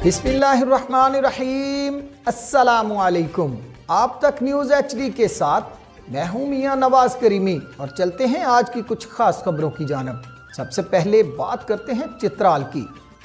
बिस्मिल्लाहिर्रहमानिर्रहीम, अस्सलामु अलैकुम। आप तक न्यूज़ HD के साथ मैं हूँ मियाँ नवाज करीमी और चलते हैं आज की कुछ खास खबरों की जानब। सबसे पहले बात करते हैं चित्राल की।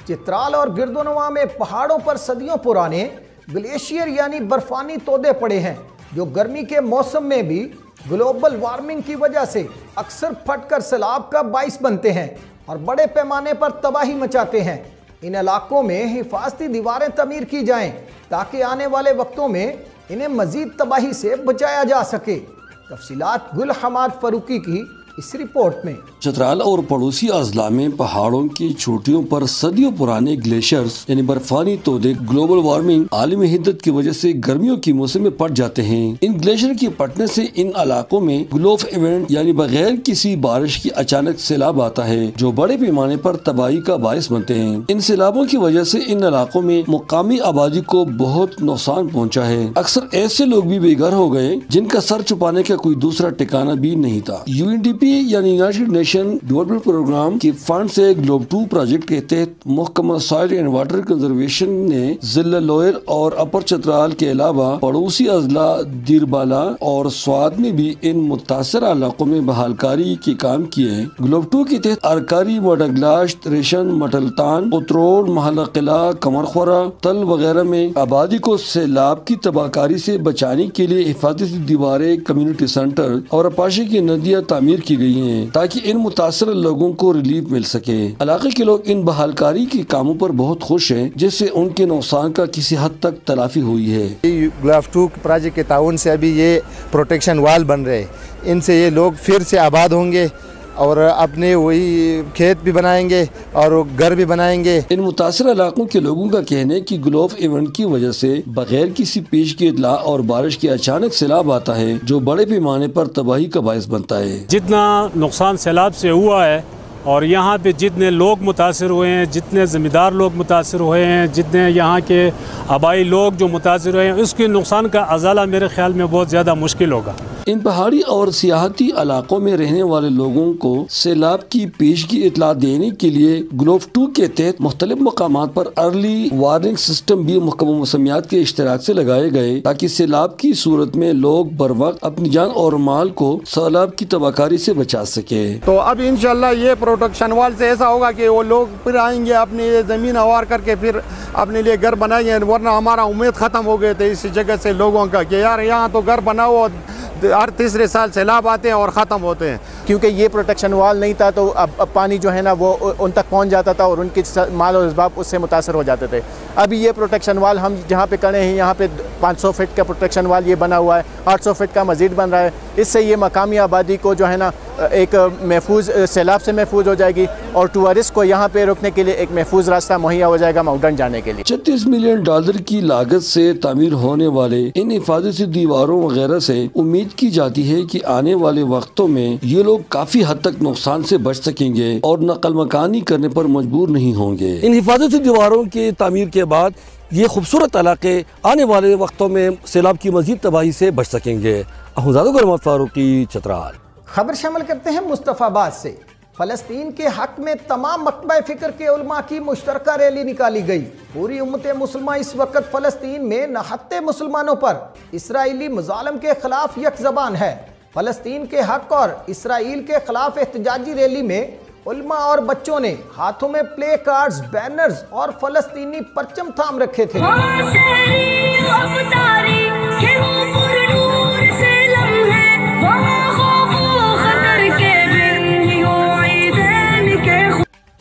चित्राल और गिरदोनवा में पहाड़ों पर सदियों पुराने ग्लेशियर यानी बर्फानी तोदे पड़े हैं, जो गर्मी के मौसम में भी ग्लोबल वार्मिंग की वजह से अक्सर फटकर सैलाब का बाइस बनते हैं और बड़े पैमाने पर तबाही मचाते हैं। इन इलाकों में हिफाजती दीवारें तमीर की जाएं ताकि आने वाले वक्तों में इन्हें मजीद तबाही से बचाया जा सके। तफसीलात गुल हमाद फरूकी की इस रिपोर्ट में। चित्राल और पड़ोसी अजला में पहाड़ों की चोटियों पर सदियों पुराने ग्लेशियर्स यानी बर्फानी तोदे ग्लोबल वार्मिंग आलमी हिद्दत की वजह से गर्मियों के मौसम में पट जाते हैं। इन ग्लेशियर के पटने से इन इलाकों में ग्लोफ इवेंट यानी बगैर किसी बारिश की अचानक सैलाब आता है, जो बड़े पैमाने पर तबाही का बायस बनते हैं। इन सैलाबों की वजह से इन इलाकों में मुकामी आबादी को बहुत नुकसान पहुँचा है। अक्सर ऐसे लोग भी बेघर हो गए जिनका सर छुपाने का कोई दूसरा ठिकाना भी नहीं था। UNDP यानी यूनाइटेड नेशन डेवलपमेंट प्रोग्राम के फंड से ग्लोब 2 प्रोजेक्ट के तहत महकमा सॉइल एंड वाटर कंजर्वेशन ने जिला लोयर और अपर चित्राल के अलावा पड़ोसी अजला दीरबाला और स्वाद में भी इन मुतासर इलाकों में बहालकारी के काम किए हैं। ग्लोब 2 के तहत अरकारी, मडगलाश, रेशन, मटलतान, उतरोड़, महला किला, कमरखोरा, तल वगैरह में आबादी को सैलाब की तबाहकारी से बचाने के लिए हिफाजती दीवारें, कम्युनिटी सेंटर और अपाशी की नदियाँ तामीर की गई हैं ताकि इन मुतासर लोगों को रिलीफ मिल सके। इलाके के लोग इन बहालकारी के कामों पर बहुत खुश हैं, जिससे उनके नुकसान का किसी हद तक तलाफी हुई है। ग्लोब 2 प्रोजेक्ट के ताउन से अभी ये प्रोटेक्शन वाल बन रहे हैं, इनसे ये लोग फिर से आबाद होंगे और अपने वही खेत भी बनाएंगे और घर भी बनाएंगे। इन मुतासर इलाकों के लोगों का कहना है कि ग्लोफ इवेंट की वजह से बगैर किसी पेश की इत्तला और बारिश के अचानक सैलाब आता है, जो बड़े पैमाने पर तबाही का बायस बनता है। जितना नुकसान सैलाब से हुआ है और यहाँ पे जितने लोग मुतासर हुए हैं, जितने ज़मींदार लोग मुतासर हुए हैं, जितने यहाँ के आबाई लोग जो मुतासर हुए हैं, उसके नुकसान का अजाला मेरे ख्याल में बहुत ज़्यादा मुश्किल होगा। इन पहाड़ी और सियाहती इलाकों में रहने वाले लोगों को सैलाब की पेशगी इत्तला देने के लिए ग्लोब 2 के तहत मुख्तलिफ मकामात पर अर्ली वार्निंग सिस्टम भी महकमा मौसमियात के इश्तराक से लगाए गए, ताकि सैलाब की सूरत में लोग बर वक्त अपनी जान और माल को सैलाब की तबाहकारी से बचा सके। तो अब इंशाल्लाह ये प्रोटेक्शन वाल से ऐसा होगा कि वो लोग फिर आएंगे, अपनी ज़मीन अवार करके फिर अपने लिए घर बनाएंगे, वरना हमारा उम्मीद ख़त्म हो गए थे इस जगह से लोगों का कि यार यहाँ तो घर बनाओ, हर तीसरे साल सैलाब आते हैं और ख़त्म होते हैं। क्योंकि ये प्रोटेक्शन वाल नहीं था तो अब पानी जो है ना वो उन तक पहुंच जाता था और उनके माल और असबाब उससे मुतासर हो जाते थे। अभी ये प्रोटेक्शन वाल हम जहाँ पे खड़े हैं, यहाँ पे 500 फीट का प्रोटेक्शन वाल ये बना हुआ है, 800 फीट का मज़ीद बन रहा है। इससे ये मकामी आबादी को जो है ना एक महफूज सैलाब से महफूज हो जाएगी और टूरिस्ट को यहाँ पे रुकने के लिए एक महफूज रास्ता मुहैया हो जाएगा माउंटेन जाने के लिए। $36 मिलियन की लागत से तामीर होने वाले इन हिफाजती दीवारों वगैरह से उम्मीद की जाती है कि आने वाले वक्तों में ये लोग काफी हद तक नुकसान से बच सकेंगे और नकल मकानी करने पर मजबूर नहीं होंगे। इन हिफाजती दीवारों की तामीर के बाद ये खूबसूरत इलाके आने वाले वक्तों में सैलाब की मजीद तबाही से बच सकेंगे। गुल फारूकी, चित्राल। खबर शामिल करते हैं मुस्तफाबाद से। फलस्तीन के हक में तमाम मकबा फिक्र के उलमा की मुश्तरका रैली निकाली गई। पूरी उम्मत मुसलमा इस वक्त फलस्तीन में नहत्ते मुसलमानों पर इसराइली मुजालम के खिलाफ यकज़बान है। फलस्तीन के हक और इसराइल के खिलाफ एहतजाजी रैली में उलमा और बच्चों ने हाथों में प्ले कार्ड्स, बैनर्स और फलस्तीनी परचम थाम रखे थे।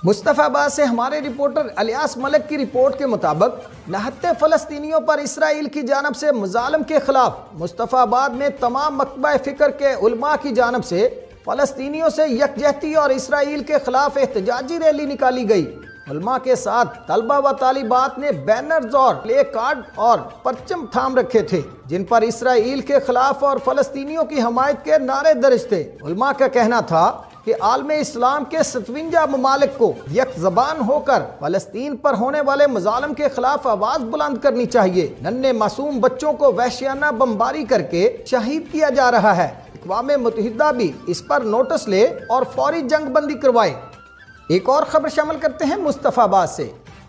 मुस्तफाबाद से हमारे रिपोर्टर अलियास मलिक की रिपोर्ट के मुताबिक नहत्ते फलस्तीनियों पर इसराइल की जानब से मुजालम के खिलाफ मुस्तफाबाद में तमाम मकबा फिक्र के उलमा की जानब से फलस्तीनियों से यकजहती और इसराइल के खिलाफ एहतजाजी रैली निकाली गई। उलमा के साथ तलबा व तालिबात ने बैनर्स और प्ले कार्ड और परचम थाम रखे थे, जिन पर इसराइल के खिलाफ और फलस्तीनियों की हमायत के नारे दर्ज थे। उलमा का कहना था कि आलमे इस्लाम के 57 ममालिक को यक ज़बान होकर फलस्तीन पर होने वाले मुजालम के खिलाफ आवाज़ बुलंद करनी चाहिए। नन्हे मासूम बच्चों को वहशियाना बमबारी करके शहीद किया जा रहा है। अक़वाम मुत्तहिदा भी इस पर नोटिस ले और फौरी जंग बंदी करवाए। एक और खबर शामिल करते हैं मुस्तफाबाद से।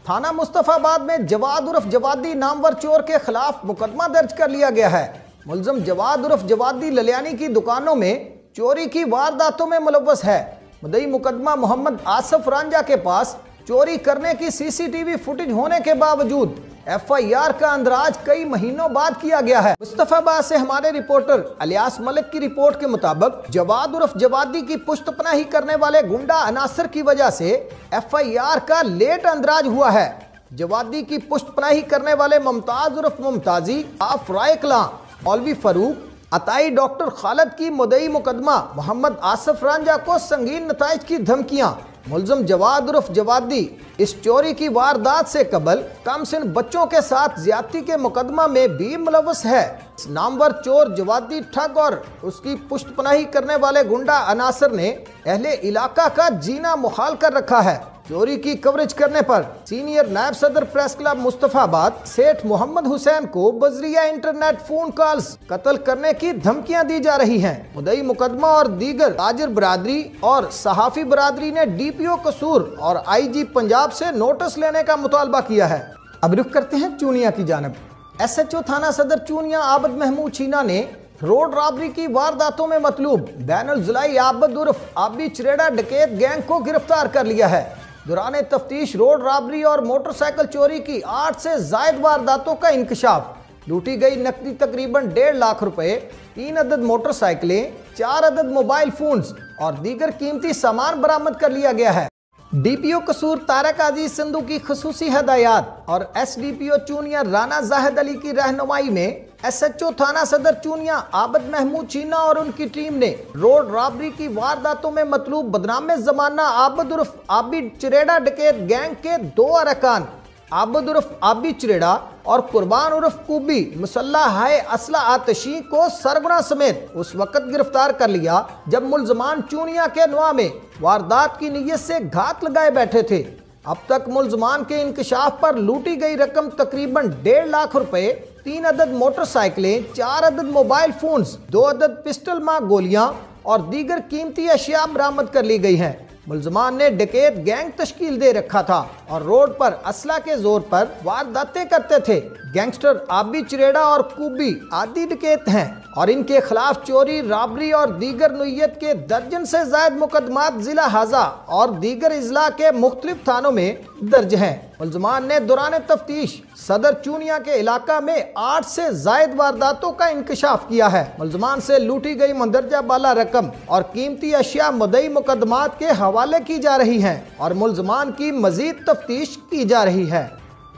थाना मुस्तफाबाद में जवाद उर्फ जवादी नामवर चोर के खिलाफ मुकदमा दर्ज कर लिया गया है। मुलजम जवाद उर्फ जवादी ललियानी की दुकानों में चोरी की वारदातों में मुलव्वस है। मुद्दई मुकदमा मोहम्मद आसफ रांझा के पास चोरी करने की सीसीटीवी फुटेज होने के बावजूद एफआईआर का अंदराज कई महीनों बाद किया गया है। मुस्तफाबाद से हमारे रिपोर्टर अलियास मलिक की रिपोर्ट के मुताबिक जवाद उर्फ जवादी की पुश्तपनाही करने वाले गुंडा अनासर की वजह से एफआईआर का लेट अंदराज हुआ है। जवादी की पुश्तपनाही करने वाले मुमताज उर्फ मुमताजी, आफराय कलां, मौलवी फरूक, अताई डॉक्टर खालिद की मुद्दई मुकदमा मोहम्मद आसफ रांझा को संगीन नताइज की धमकियां। मुलजम जवाद उर्फ जवादी इस चोरी की वारदात से कबल कमसिन बच्चों के साथ ज्यादती के मुकदमा में भी मुलव्वस है। इस नामवर चोर जवादी ठग और उसकी पुश्तपनाही करने वाले गुंडा अनासर ने अहले इलाका का जीना मुहाल कर रखा है। चोरी की कवरेज करने पर सीनियर नायब सदर प्रेस क्लब मुस्तफाबाद सेठ मोहम्मद हुसैन को बजरिया इंटरनेट फोन कॉल्स कत्ल करने की धमकियां दी जा रही हैं। मुद्दई मुकदमा और दीगर ताजिर बरादरी और सहाफी बरादरी ने डीपीओ कसूर और आईजी पंजाब से नोटिस लेने का मुतालबा किया है। अब रुख करते हैं चूनिया की जानिब। एसएचओ थाना सदर चूनिया आबद महमूद चीना ने रोड रॉबरी की वारदातों में मतलूब बैनुल ज़ुलाई आबद उर्फ आबी चरेड़ा डकैत गैंग को गिरफ्तार कर लिया है। दौरान तफ्तीश रोड रॉबरी और मोटरसाइकिल चोरी की 8 से ज़ायद वारदातों का इंकशाफ। लूटी गई नकदी तकरीबन 1.5 लाख रुपए, 3 अदद मोटरसाइकिलें, 4 अदद मोबाइल फोन्स और दीगर कीमती सामान बरामद कर लिया गया है। डीपीओ कसूर तारक अजीज सिंधु की खुसूसी हदायत और एसडीपीओ चूनिया राना जाहिद अली की रहनुमाई में एसएचओ थाना सदर चूनिया आबद महमूद चीना और उनकी टीम ने रोड रॉबरी की वारदातों में मतलूब बदनाम जमाना आबद उर्फ आबी चरेड़ा डकैत गैंग के 2 अरकान आबद उर्फ आबी चरेड़ा और कुर्बान उर्फ कुबी मुसल्लह हाय असला आतशी को सरगुना समेत उस वक्त गिरफ्तार कर लिया जब मुलजमान चूनिया के नुआ में वारदात की नीयत से घात लगाए बैठे थे। अब तक मुलजमान के इंकशाफ पर लूटी गई रकम तकरीबन 1.5 लाख रुपए, 3 अदद मोटरसाइकिलें, 4 अदद मोबाइल फोन्स, 2 अदद पिस्टल मार गोलियां और दीगर कीमती अशिया बरामद कर ली गई हैं। मुलजमान ने डकैत गैंग तश्कील दे रखा था और रोड पर असला के जोर पर वारदातें करते थे। गैंगस्टर आबी चरेड़ा और कुबी आदि डकैत हैं और इनके खिलाफ चोरी, रॉबरी और दीगर नोयत के दर्जन से जायद मुकदमात जिला हाजा और दीगर इजला के मुख्तलिफ थानों में दर्ज हैं। मुलजमान ने दौरान तफ्तीश सदर चूनिया के इलाका में 8 से जायद वारदातों का इंकशाफ किया है। मुलजमान से लूटी गई मंदरजा बाला रकम और कीमती अशिया मुद्दई मुकदमात के हवाले की जा रही हैं और मुलजमान की मजीद तफ्तीश की जा रही है।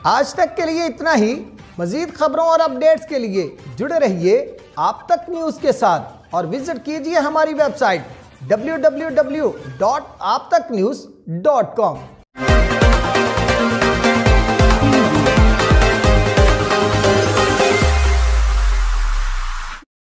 आज तक के लिए इतना ही। मजीद खबरों और अपडेट्स के लिए जुड़े रहिए आप तक न्यूज़ के साथ और विजिट कीजिए हमारी वेबसाइट www.aaptaknews.com।